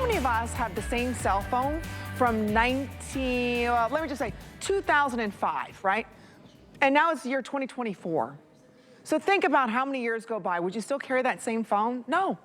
many of us have the same cell phone from let me just say 2005, right? And now it's the year 2024. So think about how many years go by. Would you still carry that same phone? No,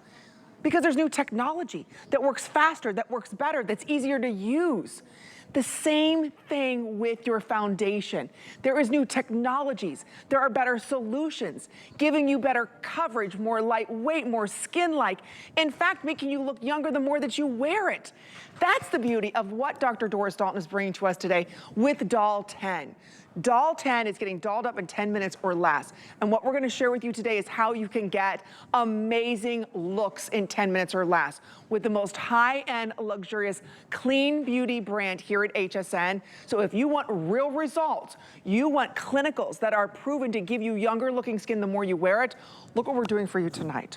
because there's new technology that works faster, that works better, that's easier to use. The same thing with your foundation. There is new technologies. There are better solutions, giving you better coverage, more lightweight, more skin-like. In fact, making you look younger the more that you wear it. That's the beauty of what Dr. Doris Dalton is bringing to us today with Doll 10. Doll 10 is getting dolled up in 10 minutes or less. And what we're gonna share with you today is how you can get amazing looks in 10 minutes or less with the most high-end, luxurious, clean beauty brand here at HSN. So if you want real results, you want clinicals that are proven to give you younger looking skin the more you wear it, look what we're doing for you tonight.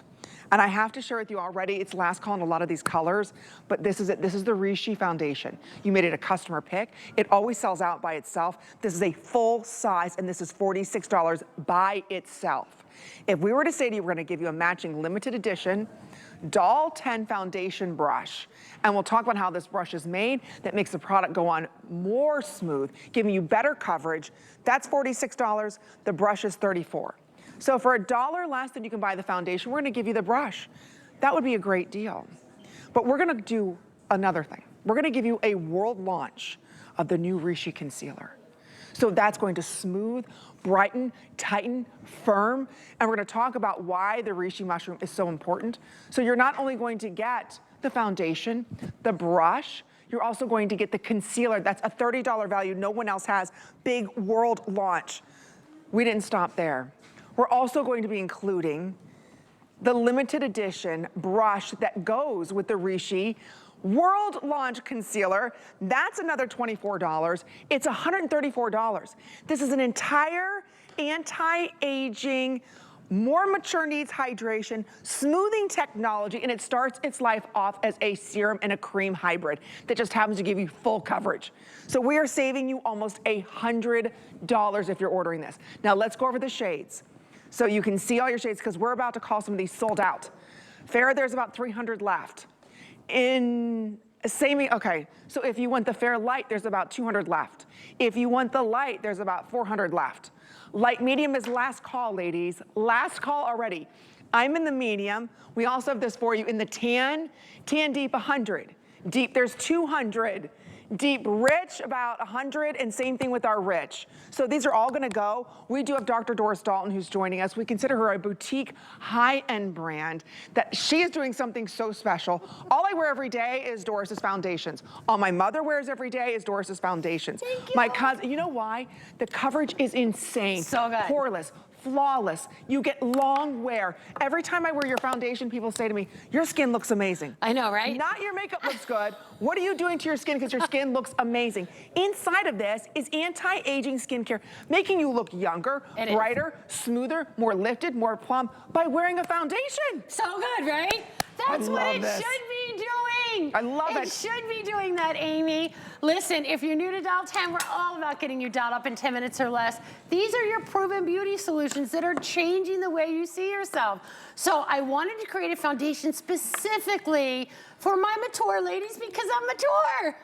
And I have to share with you already, it's last call in a lot of these colors, but this is it. This is the Reishi foundation. You made it a customer pick. It always sells out by itself. This is a full size, and this is $46 by itself. If we were to say to you, we're gonna give you a matching limited edition Doll 10 foundation brush, and we'll talk about how this brush is made that makes the product go on more smooth, giving you better coverage. That's $46, the brush is $34. So for $1 less than you can buy the foundation, we're gonna give you the brush. That would be a great deal. But we're gonna do another thing. We're gonna give you a world launch of the new Reishi concealer. So that's going to smooth, brighten, tighten, firm, and we're gonna talk about why the Reishi Mushroom is so important. So you're not only going to get the foundation, the brush, you're also going to get the concealer. That's a $30 value no one else has. Big world launch. We didn't stop there. We're also going to be including the limited edition brush that goes with the Reishi World Launch Concealer. That's another $24. It's $134. This is an entire anti-aging, more mature needs hydration, smoothing technology, and it starts its life off as a serum and a cream hybrid that just happens to give you full coverage. So we are saving you almost $100 if you're ordering this. Now let's go over the shades. So you can see all your shades because we're about to call some of these sold out. Fair, there's about 300 left. Okay, so if you want the fair light, there's about 200 left. If you want the light, there's about 400 left. Light medium is last call, ladies. Last call already. I'm in the medium. We also have this for you in the tan deep 100. Deep, there's 200. Deep rich, about 100, and same thing with our rich. So these are all gonna go. We do have Dr. Doris Dalton who's joining us. We consider her a boutique high-end brand that she is doing something so special. All I wear every day is Doris's foundations. All my mother wears every day is Doris's foundations. Thank you. My cousin, you know why? The coverage is insane. So good. Poreless. Flawless. You get long wear. Every time I wear your foundation, people say to me, your skin looks amazing. I know, right? Not your makeup looks good. What are you doing to your skin? Because your skin looks amazing. Inside of this is anti-aging skincare, making you look younger, brighter, smoother, more lifted, more plump by wearing a foundation. So good, right? That's what it should be doing. I love it. It should be doing that, Amy. Listen, if you're new to Doll 10, we're all about getting you dolled up in 10 minutes or less. These are your proven beauty solutions that are changing the way you see yourself. So I wanted to create a foundation specifically for my mature ladies because I'm mature.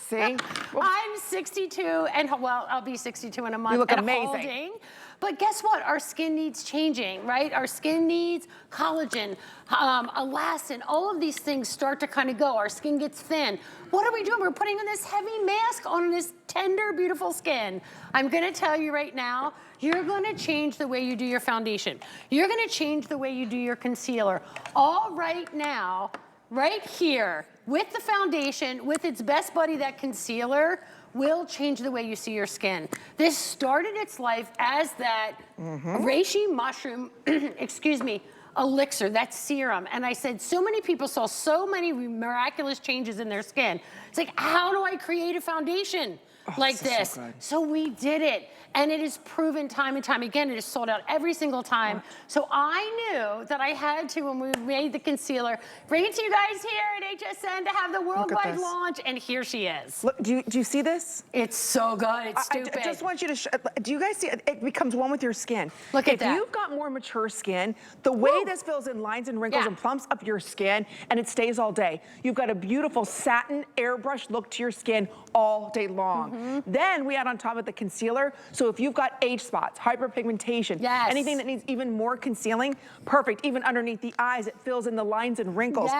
See? I'm 62 and, well, I'll be 62 in a month. You look and amazing. Holding. But guess what? Our skin needs changing, right? Our skin needs collagen, elastin, all of these things start to kind of go. Our skin gets thin. What are we doing? We're putting on this heavy mask on this tender, beautiful skin. I'm gonna tell you right now, you're gonna change the way you do your foundation. You're gonna change the way you do your concealer. All right now, right here, with the foundation, with its best buddy, that concealer, will change the way you see your skin. This started its life as that Reishi Mushroom, excuse me, elixir, that serum. And I said, so many people saw so many miraculous changes in their skin. It's like, how do I create a foundation like this is this. so good. So we did it. And it is proven time and time again. It is sold out every single time. So I knew that I had to, when we made the concealer, bring it to you guys here at HSN to have the worldwide launch. And here she is. Look, do you see this? It's so good. It's stupid. I just want you to, do you guys see it? It becomes one with your skin. Look at that. If you've got more mature skin, the way this fills in lines and wrinkles and plumps up your skin, and it stays all day. You've got a beautiful satin airbrush look to your skin all day long. Then we add on top of the concealer. So if you've got age spots, hyperpigmentation, anything that needs even more concealing, perfect. Even underneath the eyes, it fills in the lines and wrinkles.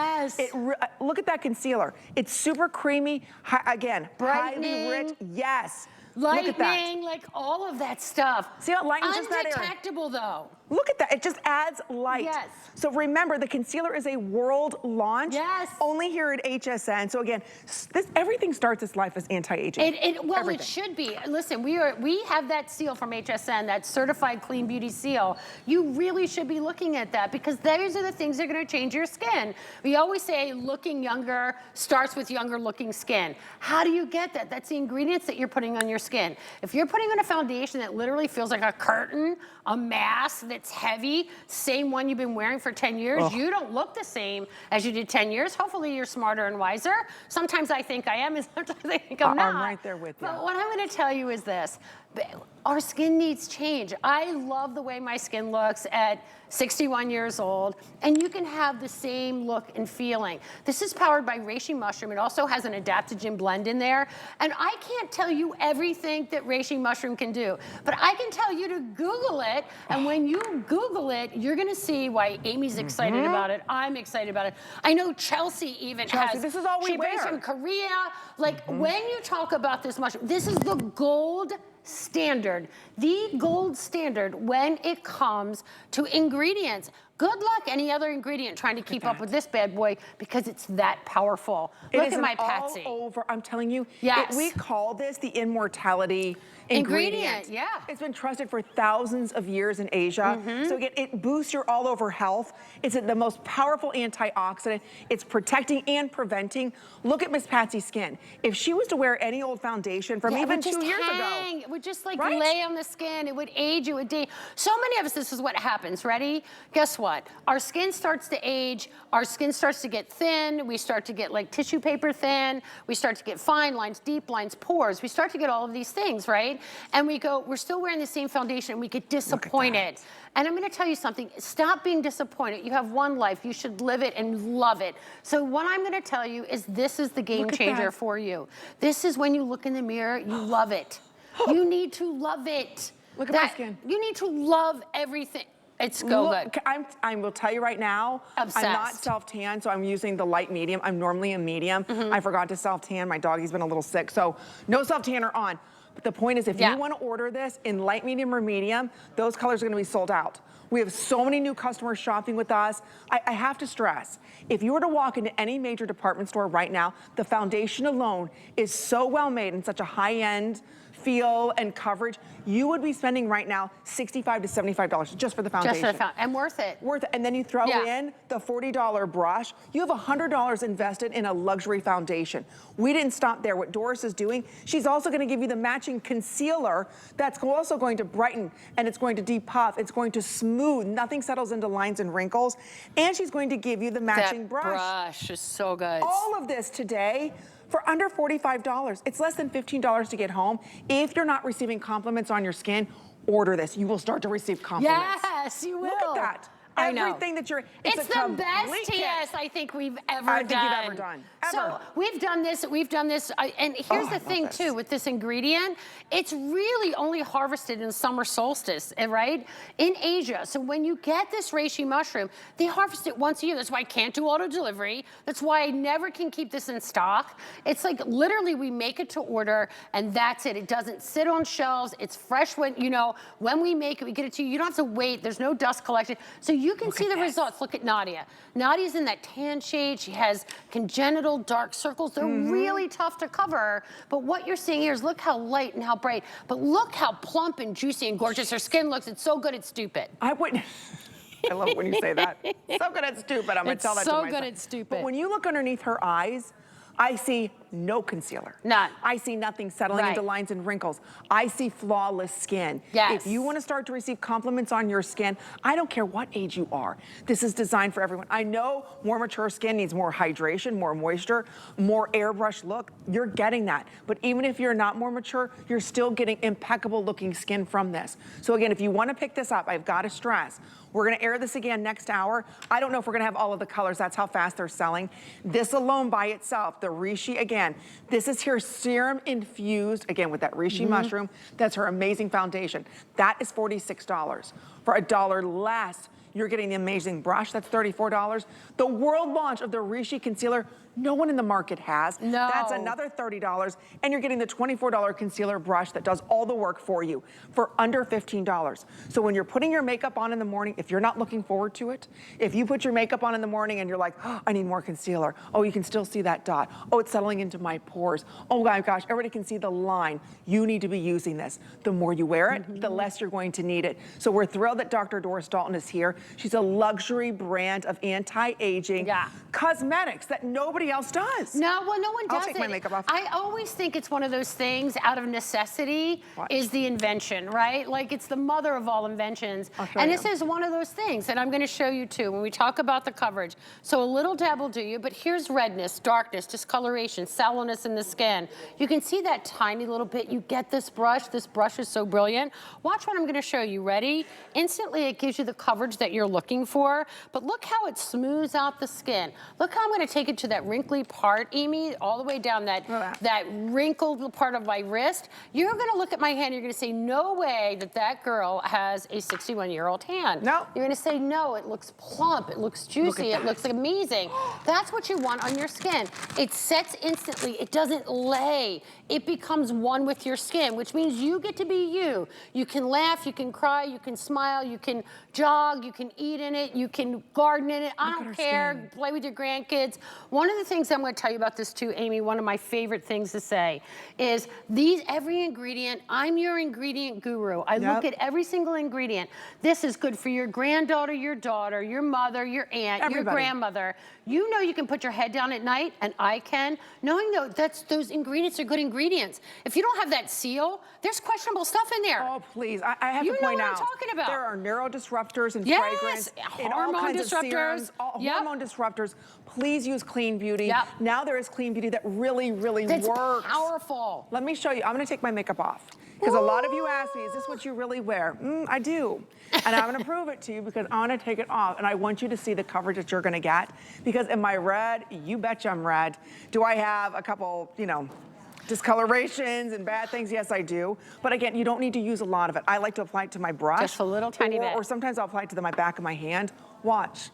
Look at that concealer. It's super creamy, again, highly rich. Lightning, like all of that stuff. See how light is just that area? Undetectable though. Look at that, it just adds light. So remember, the concealer is a world launch. Only here at HSN. So again, everything starts this life as anti-aging. Well, it should be. Listen, we have that seal from HSN, that certified clean beauty seal. You really should be looking at that because those are the things that are gonna change your skin. We always say looking younger starts with younger looking skin. How do you get that? That's the ingredients that you're putting on your skin. If you're putting on a foundation that literally feels like a curtain, a mask that's heavy, same one you've been wearing for 10 years, you don't look the same as you did 10 years. Hopefully you're smarter and wiser. Sometimes I think I am and sometimes I think I'm not. I'm right there with you. But what I'm gonna tell you is this. Our skin needs change. I love the way my skin looks at 61 years old, and you can have the same look and feeling. This is powered by Reishi Mushroom. It also has an adaptogen blend in there, and I can't tell you everything that Reishi Mushroom can do, but I can tell you to Google it, and when you Google it, you're gonna see why Amy's excited about it. I'm excited about it. I know Chelsea even has. This is all we wear. She brings from Korea. Like, when you talk about this mushroom, this is the gold standard, the gold standard when it comes to ingredients. Good luck any other ingredient trying to keep up with this bad boy because it's that powerful. Look at my Patsy. All over, I'm telling you, we call this the immortality ingredient. It's been trusted for thousands of years in Asia. So again, it boosts your all over health. It's the most powerful antioxidant. It's protecting and preventing. Look at Miss Patsy's skin. If she was to wear any old foundation from even 2 years ago. It would just like lay on the skin. It would age, it would day. So many of us, this is what happens. Ready? Guess what? Our skin starts to age. Our skin starts to get thin. We start to get like tissue paper thin. We start to get fine lines, deep lines, pores. We start to get all of these things, right? And we go, we're still wearing the same foundation and we get disappointed. And I'm gonna tell you something, stop being disappointed. You have one life, you should live it and love it. So what I'm gonna tell you is this is the game changer for you. This is when you look in the mirror, you love it. You need to love it. Look at my skin. You need to love everything. It's so good. I will tell you right now, Obsessed. I'm not self-tan, so I'm using the light medium. I'm normally a medium. I forgot to self-tan. My doggy's been a little sick, so no self-tanner on. But the point is, if you want to order this in light, medium, or medium, those colors are going to be sold out. We have so many new customers shopping with us. I have to stress, if you were to walk into any major department store right now, the foundation alone is so well made and such a high-end feel and coverage, you would be spending right now $65 to $75 just for the foundation. Just for the foundation, and worth it. Worth it, and then you throw in the $40 brush, you have $100 invested in a luxury foundation. We didn't stop there. What Doris is doing, she's also gonna give you the matching concealer that's also going to brighten, and it's going to depuff, it's going to smooth, nothing settles into lines and wrinkles, and she's going to give you the matching brush. That brush is so good. All of this today, for under $45. It's less than $15 to get home. If you're not receiving compliments on your skin, order this. You will start to receive compliments. Yes, you will. Look at that. I know. Everything that you're, it's the best TS I think we've ever done. you've ever done. So we've done this, and here's the thing too, with this ingredient, it's really only harvested in summer solstice, right? In Asia. So when you get this reishi mushroom, they harvest it once a year. That's why I can't do auto delivery. That's why I never can keep this in stock. It's like literally we make it to order and that's it. It doesn't sit on shelves. It's fresh when, when we make it, we get it to you. You don't have to wait. There's no dust collection. So you can see the results. Look at Nadia. Nadia's in that tan shade. She has congenital dark circles. They're really tough to cover. But what you're seeing here is look how light and how bright. But look how plump and juicy and gorgeous her skin looks. It's so good, it's stupid. I wouldn't. I love it when you say that. So good it's stupid. I'm going to tell that to myself. So good it's stupid. But when you look underneath her eyes, I see no concealer. None. I see nothing settling into lines and wrinkles. I see flawless skin. Yes. If you want to start to receive compliments on your skin, I don't care what age you are. This is designed for everyone. I know more mature skin needs more hydration, more moisture, more airbrush look. You're getting that. But even if you're not more mature, you're still getting impeccable looking skin from this. So again, if you want to pick this up, I've got to stress, we're going to air this again next hour. I don't know if we're going to have all of the colors. That's how fast they're selling. This alone by itself, the Reishi, again, this is her serum infused, again, with that Reishi mushroom. That's her amazing foundation. That is $46. For $1 less, you're getting the amazing brush. That's $34. The world launch of the Reishi concealer, no one in the market has. No. That's another $30. And you're getting the $24 concealer brush that does all the work for you for under $15. So when you're putting your makeup on in the morning, if you're not looking forward to it, if you put your makeup on in the morning and you're like, oh, I need more concealer. Oh, you can still see that dot. Oh, it's settling into my pores. Oh my gosh, everybody can see the line. You need to be using this. The more you wear it, the less you're going to need it. So we're thrilled that Dr. Doris Dalton is here. She's a luxury brand of anti-aging cosmetics that nobody else does. No, well, no one does I'll take my makeup off. I always think it's one of those things out of necessity is the invention, right? Like it's the mother of all inventions. And this is one of those things that I'm going to show you too when we talk about the coverage. So a little dab will do you, but here's redness, darkness, discoloration, sallowness in the skin. You can see that tiny little bit. You get this brush. This brush is so brilliant. Watch what I'm going to show you. Ready? Instantly, it gives you the coverage that you're looking for, but look how it smooths out the skin. Look how I'm going to take it to that wrinkly part, Amy, all the way down that wrinkled part of my wrist. You're going to look at my hand, you're going to say, no way that that girl has a 61-year-old hand. No. You're going to say, no, it looks plump, it looks juicy, it looks amazing. That's what you want on your skin. It sets instantly, it doesn't lay. It becomes one with your skin, which means you get to be you. You can laugh, you can cry, you can smile, you can jog, you can eat in it, you can garden in it. I don't care, play with your grandkids. One of the things I'm going to tell you about this too, Amy, one of my favorite things to say is every ingredient, I'm your ingredient guru. I look at every single ingredient. This is good for your granddaughter, your daughter, your mother, your aunt, your grandmother. You know you can put your head down at night, and I can, knowing that those ingredients are good ingredients. If you don't have that seal, there's questionable stuff in there. Oh, please. I have to point out. You know what I'm talking about. There are neurodisruptors in fragrance, in all kinds of serums, hormone disruptors. Please use Clean Beauty. Now there is Clean Beauty that really, really works. That's powerful. Let me show you. I'm going to take my makeup off. Because a lot of you ask me, is this what you really wear? I do. And I'm going to prove it to you because I want to take it off. And I want you to see the coverage that you're going to get. Because am I red? You betcha I'm red. Do I have a couple, discolorations and bad things? Yes, I do. But again, you don't need to use a lot of it. I like to apply it to my brush. Just a little tiny bit. Or sometimes I'll apply it to my back of my hand. Watch.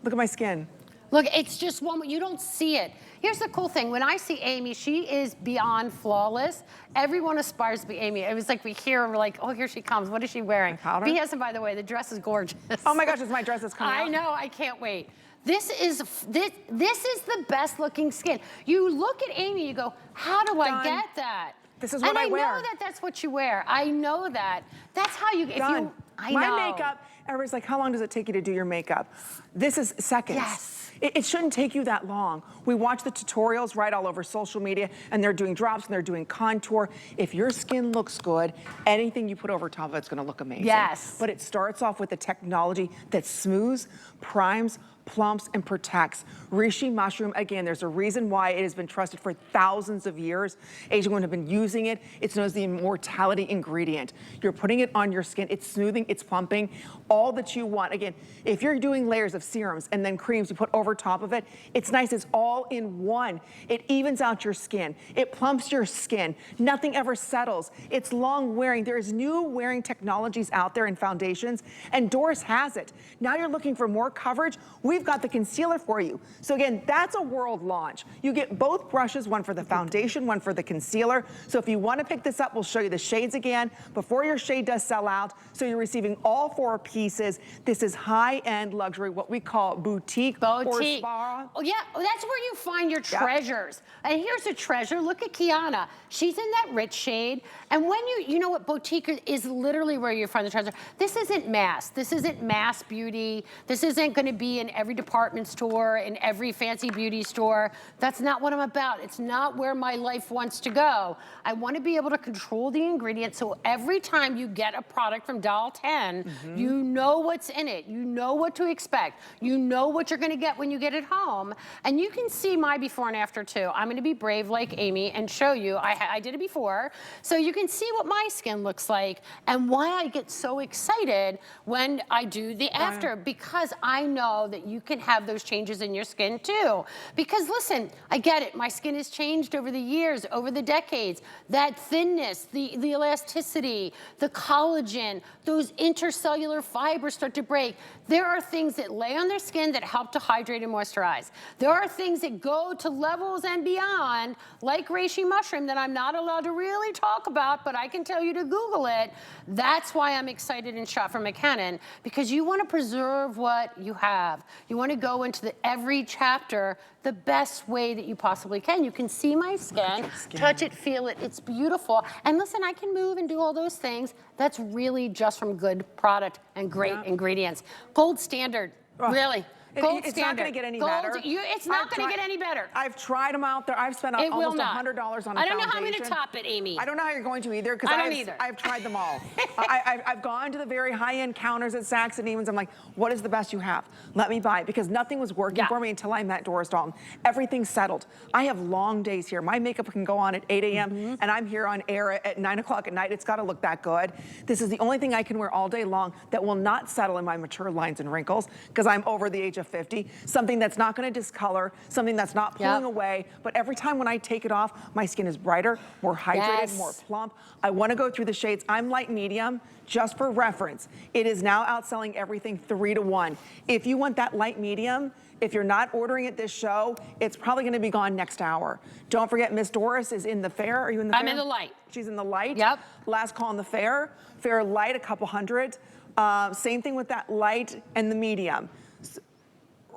Look at my skin. Look, it's just one, you don't see it. Here's the cool thing. When I see Amy, she is beyond flawless. Everyone aspires to be Amy. It was like we hear her, we're like, oh, here she comes. What is she wearing? B.S. and by the way, the dress is gorgeous. Oh my gosh, it's my dress that's coming out. I know, I can't wait. This is the best looking skin. You look at Amy, you go, how do I get that? This is what I wear. And I know that that's what you wear. I know that. That's how you, My makeup, everybody's like, how long does it take you to do your makeup? This is seconds. Yes. It shouldn't take you that long. We watch the tutorials right all over social media, and they're doing drops and they're doing contour. If your skin looks good, anything you put over top of it's gonna look amazing. Yes. But it starts off with the technology that smooths, primes, plumps, and protects. Reishi Mushroom, again, there's a reason why it has been trusted for thousands of years. Asian women have been using it. It's known as the immortality ingredient. You're putting it on your skin. It's smoothing, it's plumping, all that you want. Again, if you're doing layers of serums and then creams you put over top of it, it's nice, it's all in one. It evens out your skin. It plumps your skin. Nothing ever settles. It's long wearing. There's new wearing technologies out there in foundations, and Doris has it. Now you're looking for more coverage. We've got the concealer for you. So again, that's a world launch. You get both brushes, one for the foundation, one for the concealer. So if you want to pick this up, we'll show you the shades again before your shade does sell out. So you're receiving all 4 pieces. This is high-end luxury, what we call boutique. Or spa. Oh yeah, that's where you find your treasures. And here's a treasure. Look at Kiana. She's in that rich shade. And when you know what, boutique is literally where you find the treasure. This isn't mass. This isn't mass beauty. This isn't going to be in every every department store, in every fancy beauty store. That's not what I'm about. It's not where my life wants to go. I want to be able to control the ingredients, so every time you get a product from Doll 10, you know what's in it. You know what to expect. You know what you're going to get when you get it home. And you can see my before and after too. I'm going to be brave like Amy and show you. I did it before. So you can see what my skin looks like and why I get so excited when I do the after, because I know that you can have those changes in your skin too. Because listen, I get it. My skin has changed over the years, over the decades. That thinness, the elasticity, the collagen, those intercellular fibers start to break. There are things that lay on their skin that help to hydrate and moisturize. There are things that go to levels and beyond, like Reishi Mushroom, that I'm not allowed to really talk about, but I can tell you to Google it. That's why I'm excited and shot for McKinnon, because you want to preserve what you have. You want to go into every chapter the best way that you possibly can. You can see my skin, touch it, feel it, it's beautiful. And listen, I can move and do all those things. That's really just from good product and great ingredients. Gold standard, really. Gold it's standard. not going to get any better. It's not going to get any better. I've tried them out there. I've spent almost $100 on a foundation. I don't know how I'm going to top it, Amy. I don't know how you're going to either, because I've tried them all. I've gone to the very high-end counters at Saks and Neiman's. I'm like, what is the best you have? Let me buy it, because nothing was working for me until I met Doris Dalton. Everything's settled. I have long days here. My makeup can go on at 8 a.m. and I'm here on air at 9 o'clock at night. It's got to look that good. This is the only thing I can wear all day long that will not settle in my mature lines and wrinkles, because I'm over the age of 50. Something that's not going to discolor, something that's not pulling away, but every time when I take it off, my skin is brighter, more hydrated, more plump. I want to go through the shades. I'm light medium, just for reference. It is now outselling everything 3 to 1. If you want that light medium, if you're not ordering it this show, it's probably going to be gone next hour. Don't forget, Miss Doris is in the fair. Are you in the fair? I'm in the light. She's in the light. Yep. Last call in the fair. Fair light, a couple hundred. Same thing with that light and the medium.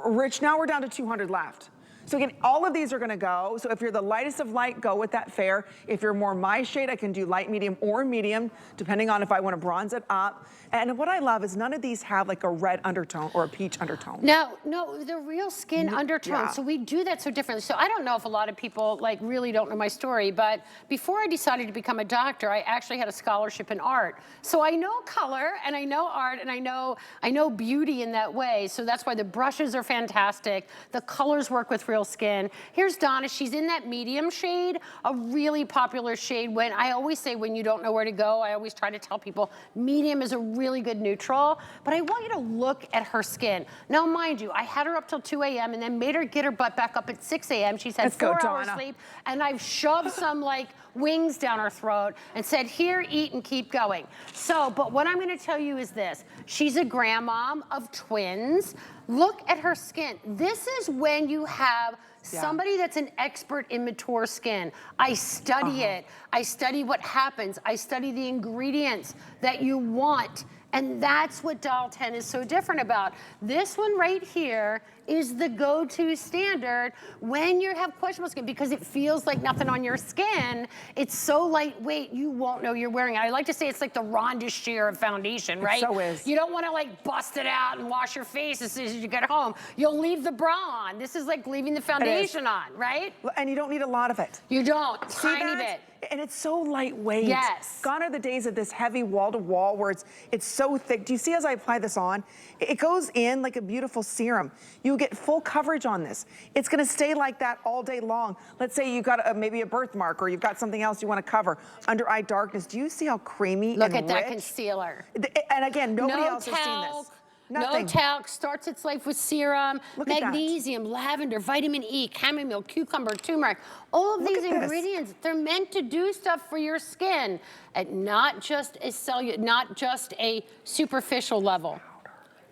Rich, now we're down to 200 left. So again, all of these are gonna go. So if you're the lightest of light, go with that fair. If you're more my shade, I can do light, medium, or medium, depending on if I wanna bronze it up. And what I love is none of these have like a red undertone or a peach undertone. No, the real skin undertone. So we do that so differently. So I don't know if a lot of people like really don't know my story, but before I decided to become a doctor, I actually had a scholarship in art. So I know color and I know art and I know beauty in that way. So that's why the brushes are fantastic. The colors work with real skin. Here's Donna. She's in that medium shade, a really popular shade. When I always say when you don't know where to go, I always try to tell people medium is a really good neutral, but I want you to look at her skin. Now, mind you, I had her up till 2 a.m. and then made her get her butt back up at 6 a.m. She's had 4 hours sleep, and I've shoved some like wings down her throat and said, here, eat and keep going. So, but what I'm gonna tell you is this. She's a grandmom of twins. Look at her skin. This is when you have somebody that's an expert in mature skin. I study it. I study what happens. I study the ingredients that you want. And that's what Doll 10 is so different about. This one right here is the go-to standard when you have questionable skin, because it feels like nothing on your skin. It's so lightweight, you won't know you're wearing it. I like to say it's like the Ronda sheer of foundation, right? It so is. You don't want to like bust it out and wash your face as soon as you get home. You'll leave the bra on. This is like leaving the foundation on, right? And you don't need a lot of it. You don't, tiny bit. And it's so lightweight. Yes. Gone are the days of this heavy wall-to-wall where it's so thick. Do you see as I apply this on? It goes in like a beautiful serum. You get full coverage on this. It's gonna stay like that all day long. Let's say you've got maybe a birthmark or you've got something else you wanna cover. Under eye darkness, do you see how creamy and rich? Look at that concealer. And again, nobody else has seen this. Nothing. No talc, starts its life with serum, magnesium, lavender, vitamin E, chamomile, cucumber, turmeric. All of these ingredients, they're meant to do stuff for your skin at not just a superficial level.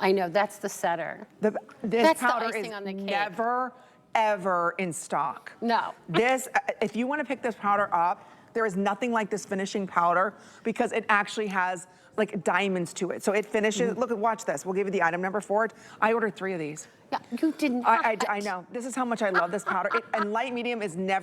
I know, that's the setter. This powder is never, ever in stock. No. This, if you want to pick this powder up, there is nothing like this finishing powder because it actually has like diamonds to it. So it finishes, look, watch this. We'll give you the item number for it. I ordered 3 of these. Yeah, you didn't. I know. This is how much I love this powder. And light medium is never